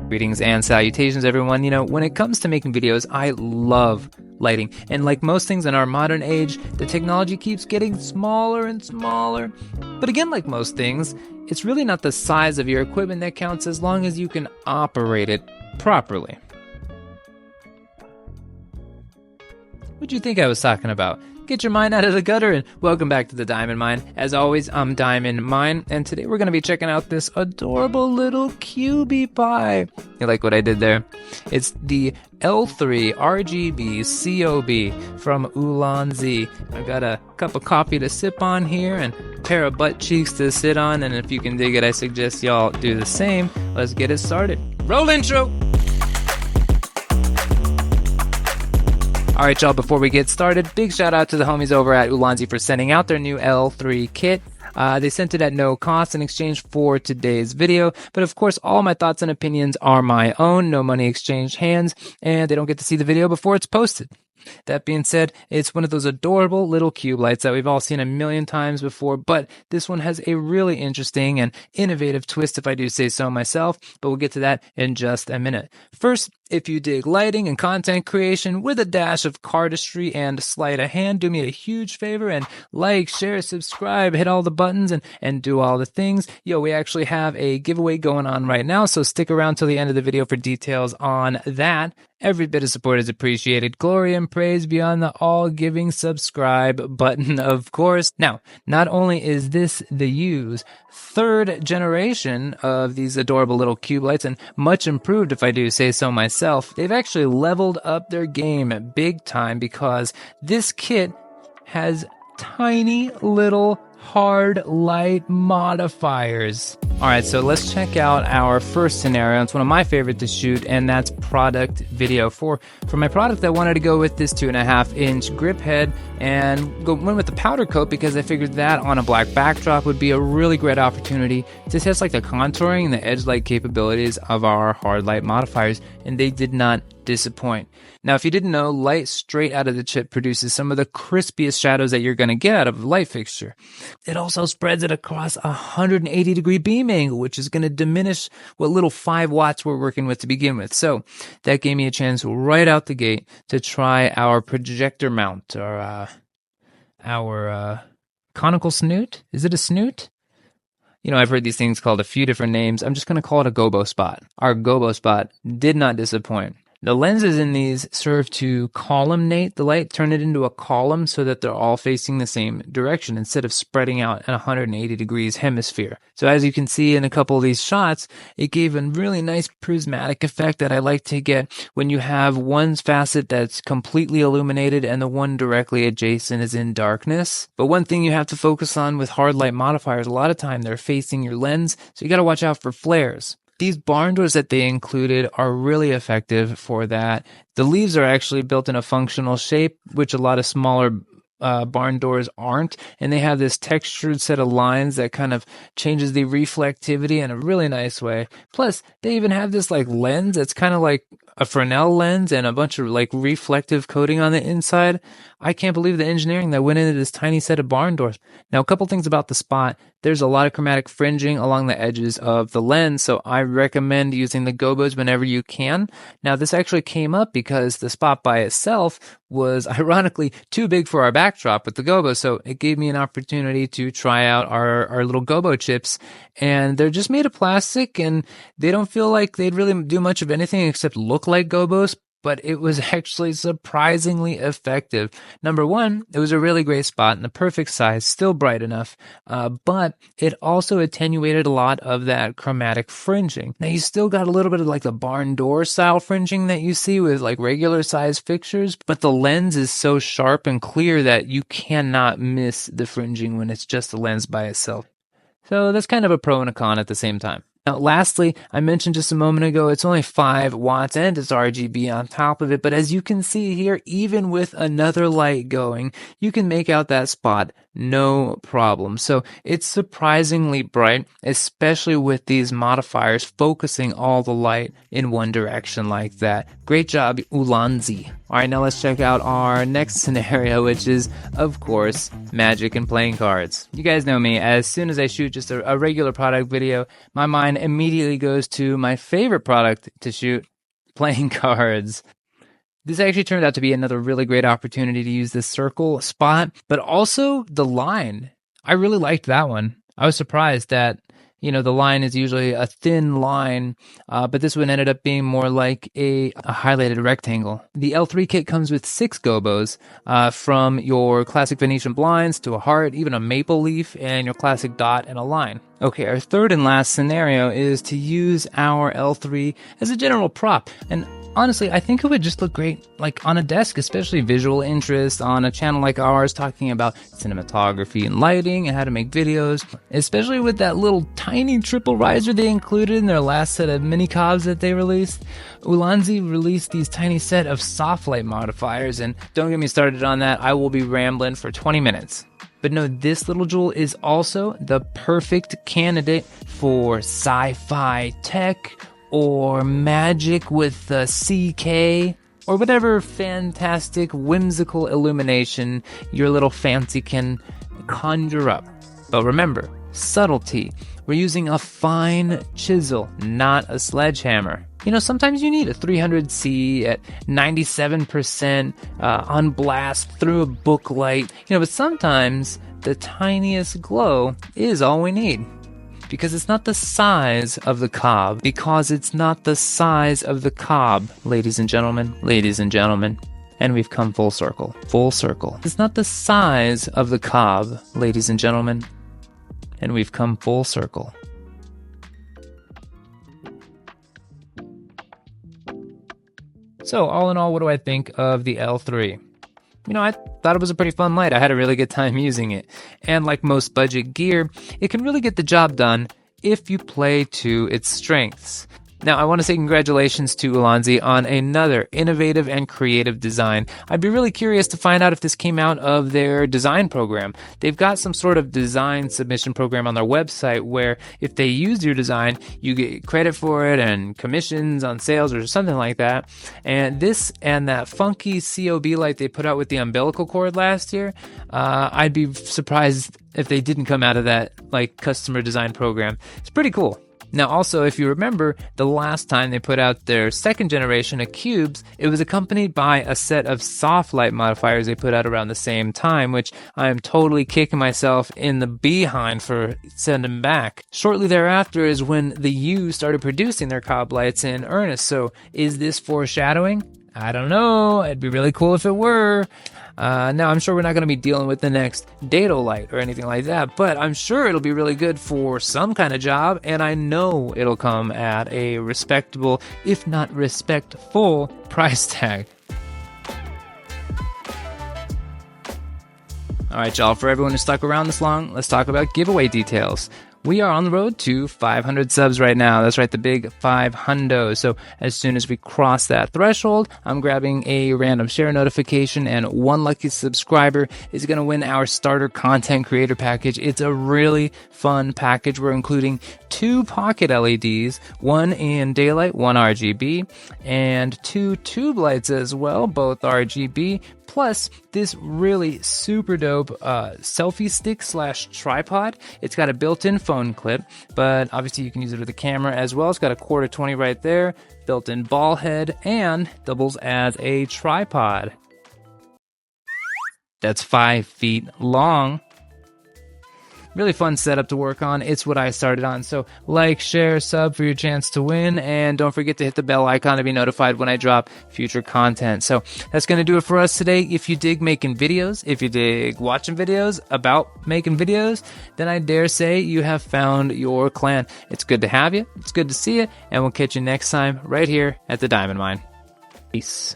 Greetings and salutations, everyone. You know, when it comes to making videos, I love lighting. And like most things in our modern age, the technology keeps getting smaller and smaller. But again, like most things, it's really not the size of your equipment that counts as long as you can operate it properly. What'd you think I was talking about? Get your mind out of the gutter and welcome back to the Diamond Mine. As always, I'm Diamond Mine, and today we're going to be checking out this adorable little cutie pie. You like what I did there? It's the L3 RGB COB from Ulanzi. I've got a cup of coffee to sip on here and a pair of butt cheeks to sit on, and if you can dig it, I suggest y'all do the same. Let's get it started. Roll intro! Alright y'all, before we get started, big shout out to the homies over at Ulanzi for sending out their new L3 kit. They sent it at no cost in exchange for today's video, but of course all my thoughts and opinions are my own, no money exchanged hands, and they don't get to see the video before it's posted. That being said, it's one of those adorable little cube lights that we've all seen a million times before, but this one has a really interesting and innovative twist, if I do say so myself, but we'll get to that in just a minute. First, if you dig lighting and content creation with a dash of cardistry and sleight of hand, do me a huge favor and like, share, subscribe, hit all the buttons, and do all the things. Yo, we actually have a giveaway going on right now, so stick around till the end of the video for details on that. Every bit of support is appreciated. Glory and praise beyond the all-giving subscribe button, of course. Now, not only is this the U's third generation of these adorable little cube lights, and much improved if I do say so myself, they've actually leveled up their game big time because this kit has tiny little hard light modifiers. Alright, so let's check out our first scenario. It's one of my favorite to shoot, and that's product video. For my product, I wanted to go with this 2.5-inch grip head and went with the powder coat because I figured that on a black backdrop would be a really great opportunity to test like the contouring and the edge light capabilities of our hard light modifiers, and they did not disappoint. Now, if you didn't know, light straight out of the chip produces some of the crispiest shadows that you're going to get out of a light fixture. It also spreads it across a 180-degree beam angle, which is going to diminish what little 5 watts we're working with to begin with. So that gave me a chance right out the gate to try our projector mount, or our conical snoot. Is it a snoot? You know, I've heard these things called a few different names. I'm just going to call it a gobo spot. Our gobo spot did not disappoint. The lenses in these serve to columnate the light, turn it into a column so that they're all facing the same direction instead of spreading out at 180 degrees hemisphere. So as you can see in a couple of these shots, it gave a really nice prismatic effect that I like to get when you have one facet that's completely illuminated and the one directly adjacent is in darkness. But one thing you have to focus on with hard light modifiers, a lot of time they're facing your lens, so you got to watch out for flares. These barn doors that they included are really effective for that. The leaves are actually built in a functional shape, which a lot of smaller barn doors aren't, and they have this textured set of lines that kind of changes the reflectivity in a really nice way. Plus, they even have this like lens that's kind of like a Fresnel lens and a bunch of like reflective coating on the inside. I can't believe the engineering that went into this tiny set of barn doors. Now, a couple things about the spot. There's a lot of chromatic fringing along the edges of the lens, so I recommend using the gobos whenever you can. Now, this actually came up because the spot by itself was ironically too big for our backdrop with the gobos, so it gave me an opportunity to try out our little gobo chips, and they're just made of plastic, and they don't feel like they'd really do much of anything except look like gobos, but it was actually surprisingly effective. Number one, it was a really great spot and the perfect size, still bright enough, but it also attenuated a lot of that chromatic fringing. Now, you still got a little bit of like the barn door style fringing that you see with like regular size fixtures, but the lens is so sharp and clear that you cannot miss the fringing when it's just the lens by itself. So that's kind of a pro and a con at the same time. Now, lastly, I mentioned just a moment ago, it's only 5 watts and it's RGB on top of it. But as you can see here, even with another light going, you can make out that spot no problem. So it's surprisingly bright, especially with these modifiers focusing all the light in one direction like that. Great job, Ulanzi. All right, now let's check out our next scenario, which is, of course, magic and playing cards. You guys know me. As soon as I shoot just a regular product video, my mind immediately goes to my favorite product to shoot, playing cards. This actually turned out to be another really great opportunity to use this circle spot, but also the line. I really liked that one. I was surprised that the line is usually a thin line, but this one ended up being more like a highlighted rectangle. The L3 kit comes with 6 gobos, from your classic Venetian blinds to a heart, even a maple leaf, and your classic dot and a line. Okay, our third and last scenario is to use our L3 as a general prop. And honestly, I think it would just look great like on a desk, especially visual interest on a channel like ours talking about cinematography and lighting and how to make videos, especially with that little tiny triple riser they included in their last set of mini cobs that they released. Ulanzi released these tiny set of soft light modifiers, and don't get me started on that, I will be rambling for 20 minutes. But no, this little jewel is also the perfect candidate for sci-fi tech, or magic with the CK, or whatever fantastic, whimsical illumination your little fancy can conjure up. But remember, subtlety. We're using a fine chisel, not a sledgehammer. Sometimes you need a 300C at 97% on blast through a book light, but sometimes the tiniest glow is all we need. Because it's not the size of the cob. Because it's not the size of the cob, ladies and gentlemen. Ladies and gentlemen. And we've come full circle. Full circle. It's not the size of the cob, ladies and gentlemen. And we've come full circle. So, all in all, what do I think of the L3? I thought it was a pretty fun light. I had a really good time using it. And like most budget gear, it can really get the job done if you play to its strengths. Now, I want to say congratulations to Ulanzi on another innovative and creative design. I'd be really curious to find out if this came out of their design program. They've got some sort of design submission program on their website where if they use your design, you get credit for it and commissions on sales or something like that. And this and that funky COB light they put out with the umbilical cord last year, I'd be surprised if they didn't come out of that customer design program. It's pretty cool. Now also, if you remember, the last time they put out their second generation of cubes, it was accompanied by a set of soft light modifiers they put out around the same time, which I am totally kicking myself in the behind for sending back. Shortly thereafter is when the U started producing their cob lights in earnest, so is this foreshadowing? I don't know, it'd be really cool if it were. Now, I'm sure we're not going to be dealing with the next dado light or anything like that, but I'm sure it'll be really good for some kind of job, and I know it'll come at a respectable, if not respectful, price tag. Alright, y'all, for everyone who stuck around this long, let's talk about giveaway details. We are on the road to 500 subs right now. That's right, the big 500. So as soon as we cross that threshold, I'm grabbing a random share notification, and one lucky subscriber is going to win our starter content creator package. It's a really fun package. We're including 2 pocket LEDs, one in daylight, one RGB, and 2 tube lights as well, both RGB, plus this really super dope selfie stick / tripod. It's got a built-in phone clip, but obviously you can use it with a camera as well. It's got a quarter 20 right there, built-in ball head, and doubles as a tripod. That's 5 feet long. Really fun setup to work on. It's what I started on. So like, share, sub for your chance to win. And don't forget to hit the bell icon to be notified when I drop future content. So that's going to do it for us today. If you dig making videos, if you dig watching videos about making videos, then I dare say you have found your clan. It's good to have you. It's good to see you. And we'll catch you next time right here at the Diamond Mine. Peace.